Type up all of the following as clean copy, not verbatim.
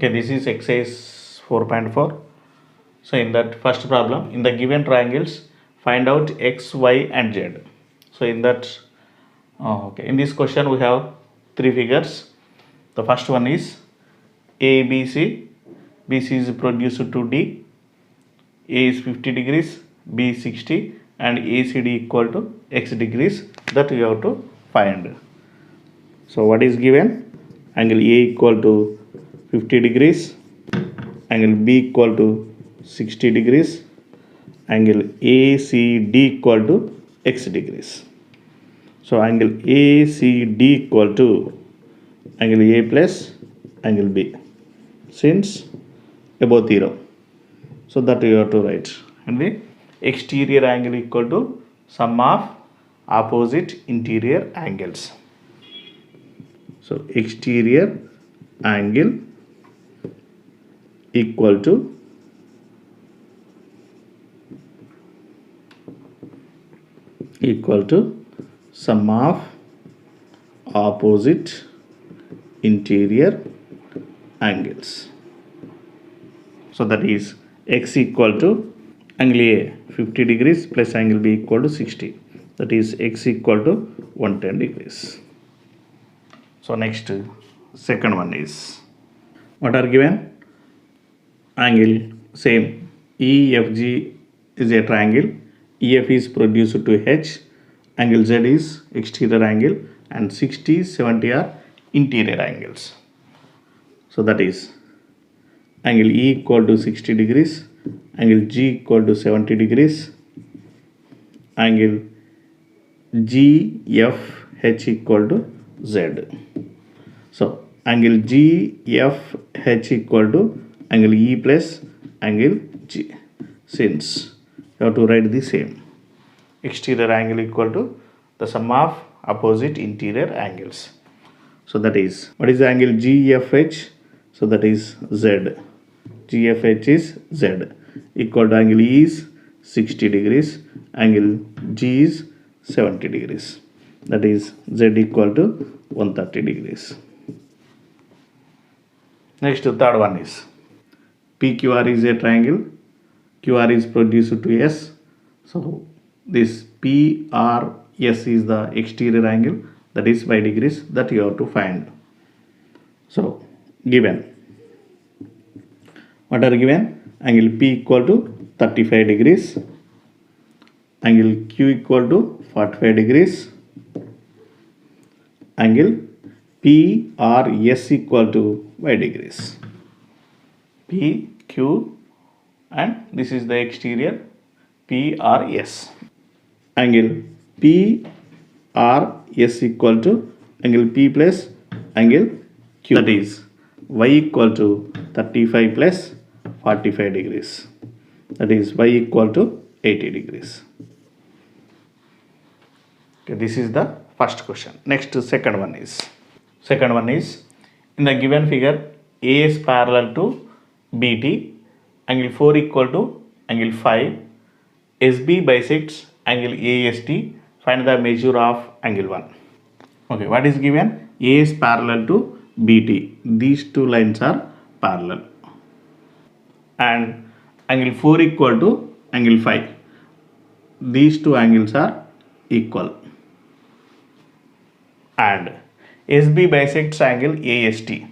Okay, this is exercise 4.4. So in that first problem, in the given triangles, find out x, y and z. So in that, in this question we have three figures. The first one is ABC. BC is produced to D. A is 50 degrees, B is 60 and ACD equal to x degrees, that we have to find. So what is given? Angle A equal to 50 degrees, angle B equal to 60 degrees, angle ACD equal to x degrees. So angle ACD equal to angle A plus angle B, since above 0. So that you have to write. And the exterior angle equal to sum of opposite interior angles. So exterior angle equal to sum of opposite interior angles. So that is x equal to angle A 50 degrees plus angle B equal to 60. That is x equal to 110 degrees. So next, second one is, what are given? Angle same, EFG is a triangle. EF is produced to H, angle Z is exterior angle and 60, 70 are interior angles. So that is angle E equal to 60 degrees, angle G equal to 70 degrees, angle GFH equal to Z. So angle GFH equal to angle E plus angle G, since you have to write the same. Exterior angle equal to the sum of opposite interior angles. So that is, what is the angle GFH? So that is Z. GFH is Z, equal to angle E is 60 degrees, angle G is 70 degrees. That is Z equal to 130 degrees. Next, third one is PQR is a triangle. QR is produced to S. So this PRS is the exterior angle, that is 5 degrees, that you have to find. So given, what are given? Angle P equal to 35 degrees, angle Q equal to 45 degrees, angle PRS equal to 5 degrees. P, Q and this is the exterior PRS. Angle PRS equal to angle P plus angle Q, that is Y equal to 35 plus 45 degrees, that is Y equal to 80 degrees. Okay, this is the first question. Next, second one is in the given figure, A is parallel to BT, angle 4 equal to angle 5, SB bisects angle AST, find the measure of angle 1. Okay, what is given? A is parallel to BT, these two lines are parallel, and angle 4 equal to angle 5, these two angles are equal, and SB bisects angle AST,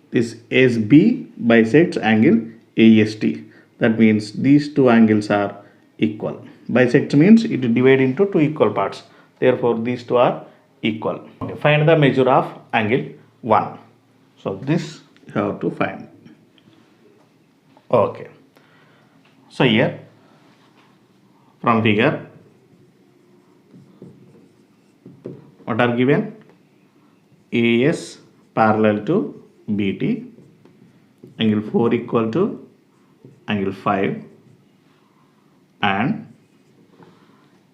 this SB bisects angle AST, that means these two angles are equal. Bisect means it divides into two equal parts, therefore these two are equal. Okay, find the measure of angle 1. So this you have to find. Okay, so here from figure, what are given? AS parallel to BT, angle 4 equal to angle 5, and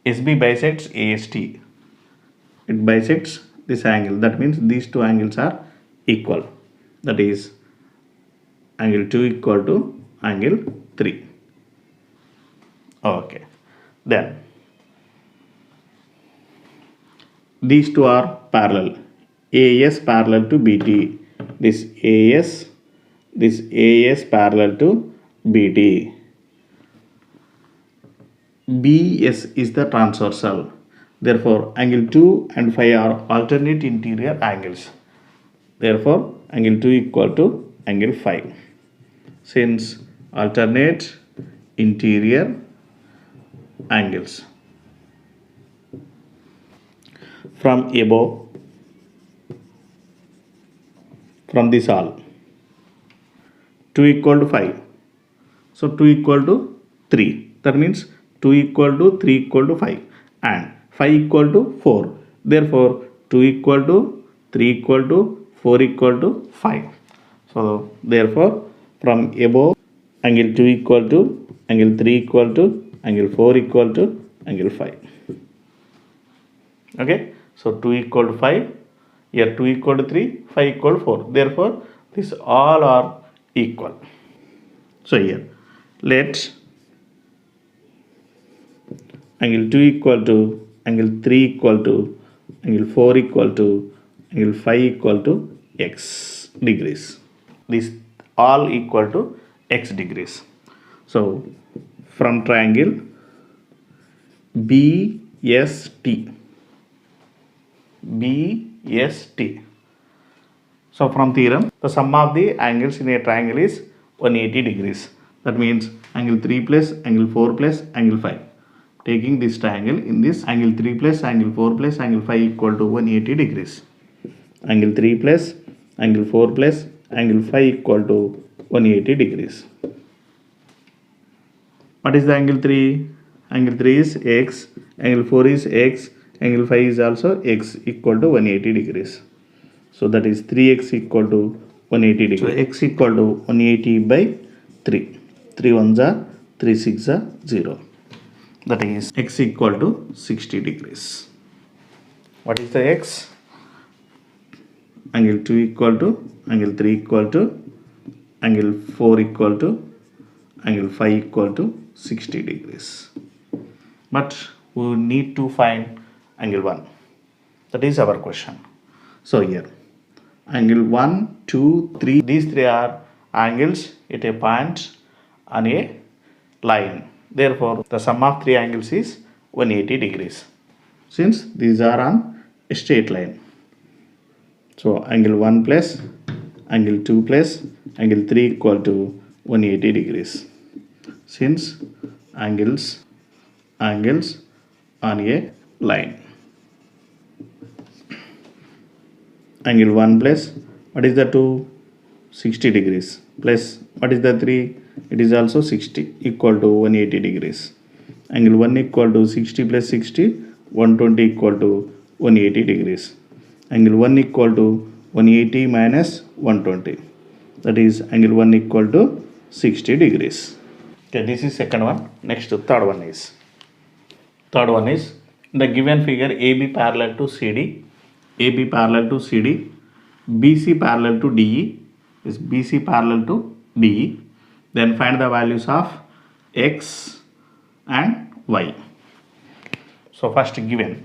SB bisects AST, it bisects this angle, that means these two angles are equal, that is angle 2 equal to angle 3. Okay, then these two are parallel, AS parallel to BT, this AS this AS parallel to BD. BS is the transversal. Therefore, angle 2 and 5 are alternate interior angles. Therefore, angle 2 equal to angle 5. Since alternate interior angles. From above, from this all, 2 equal to 5. So 2 equal to 3. That means 2 equal to 3 equal to 5 and 5 equal to 4. Therefore 2 equal to 3 equal to 4 equal to 5. So therefore from above, angle 2 equal to angle 3 equal to angle 4 equal to angle 5. Okay, so 2 equal to 5, here 2 equal to 3, 5 equal to 4. Therefore these all are equal. So here let angle 2 equal to angle 3 equal to angle 4 equal to angle 5 equal to x degrees. These all equal to x degrees. So from triangle BST. So from theorem, the sum of the angles in a triangle is 180 degrees. That means angle 3 plus angle 4 plus angle 5. Taking this triangle, in this angle 3 plus angle 4 plus angle 5 equal to 180 degrees. Angle 3 plus angle 4 plus angle 5 equal to 180 degrees. What is the angle 3? Angle 3 is x, angle 4 is x, angle 5 is also x equal to 180 degrees. So that is 3x equal to 180 degrees. So x equal to 180 by 3. 3 ones are 3 6 are 0. That is x equal to 60 degrees. What is the x? Angle 2 equal to angle 3 equal to angle 4 equal to angle 5 equal to 60 degrees. But we need to find angle 1. That is our question. So here angle 1, 2, 3, these three are angles at a point on a line. Therefore, the sum of three angles is 180 degrees. Since these are on a straight line. So angle 1 plus angle 2 plus angle 3 equal to 180 degrees. Since angles on a line. Angle 1 plus, what is the 2? 60 degrees. Plus, what is the 3? It is also 60 equal to 180 degrees. Angle 1 equal to 60 plus 60, 120 equal to 180 degrees. Angle 1 equal to 180 minus 120. That is angle 1 equal to 60 degrees. Okay, this is second one. Next, third one is. In the given figure AB parallel to CD, AB parallel to CD, BC parallel to DE, is BC parallel to DE. Then find the values of X and Y. So first given.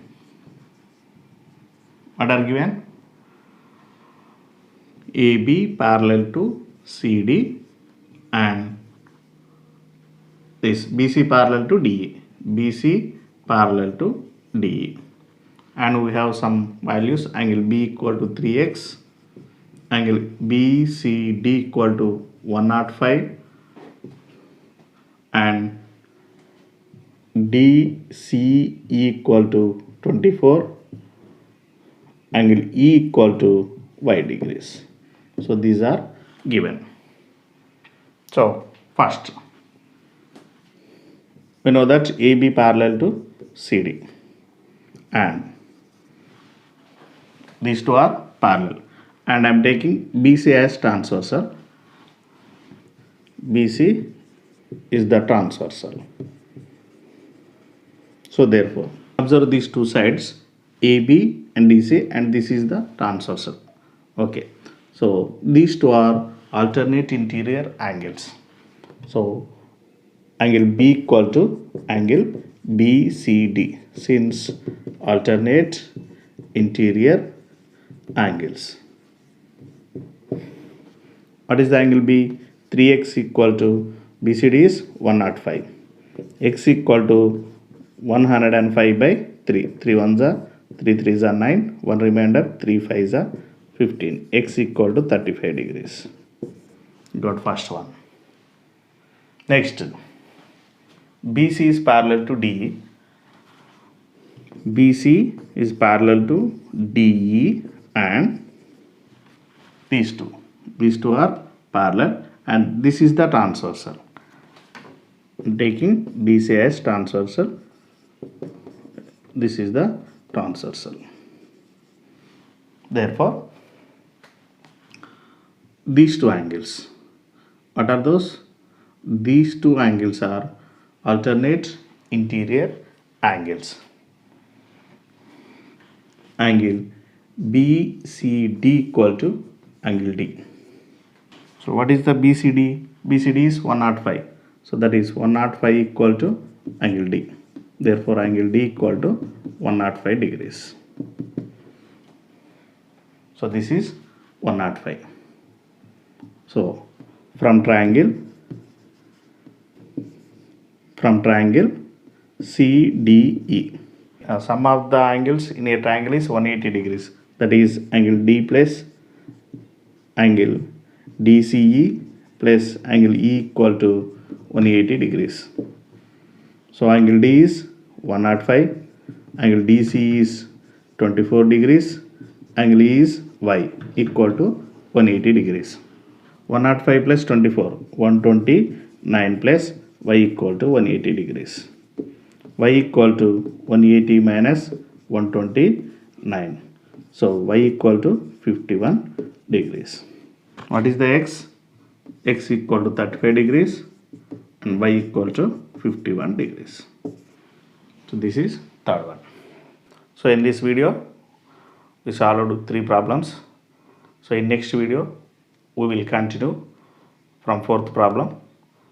What are given? AB parallel to CD and this BC parallel to DE. BC parallel to DE. And we have some values. Angle B equal to 3x, angle BCD equal to 105 and DCE equal to 24, angle E equal to y degrees. So these are given. So first we know that AB parallel to CD and these two are parallel, and I am taking BC as transversal. BC is the transversal. So therefore, observe these two sides AB and DC, and this is the transversal. Okay, so these two are alternate interior angles. So angle B equal to angle BCD, since alternate interior angles. What is the angle B? 3x equal to BCD is 105. X equal to 105 by 3. 3 ones are 3 3s are 9. 1 remainder 3 5s are 15. X equal to 35 degrees. Got first one. Next, BC is parallel to DE. BC is parallel to DE and these two are parallel, and this is the transversal. Taking BC as transversal, this is the transversal. Therefore, these two angles, what are those? These two angles are alternate interior angles. Angle BCD equal to angle D. So what is the BCD? BCD is 105. So that is 105 equal to angle D. Therefore angle D equal to 105 degrees. So this is 105. So from triangle CDE, sum of the angles in a triangle is 180 degrees. That is angle D plus angle DCE plus angle E equal to 180 degrees. So angle D is 105, angle DC is 24 degrees, angle E is Y equal to 180 degrees. 105 plus 24, 129 plus Y equal to 180 degrees. Y equal to 180 minus 129. So Y equal to 51 degrees. What is the X? X equal to 35 degrees and Y equal to 51 degrees. So this is third one. So in this video, we solved 3 problems. So in next video, we will continue from 4th problem.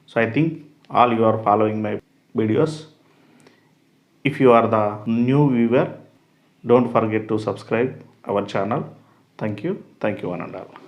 So I think all you are following my videos. If you are the new viewer, don't forget to subscribe our channel. Thank you one and all.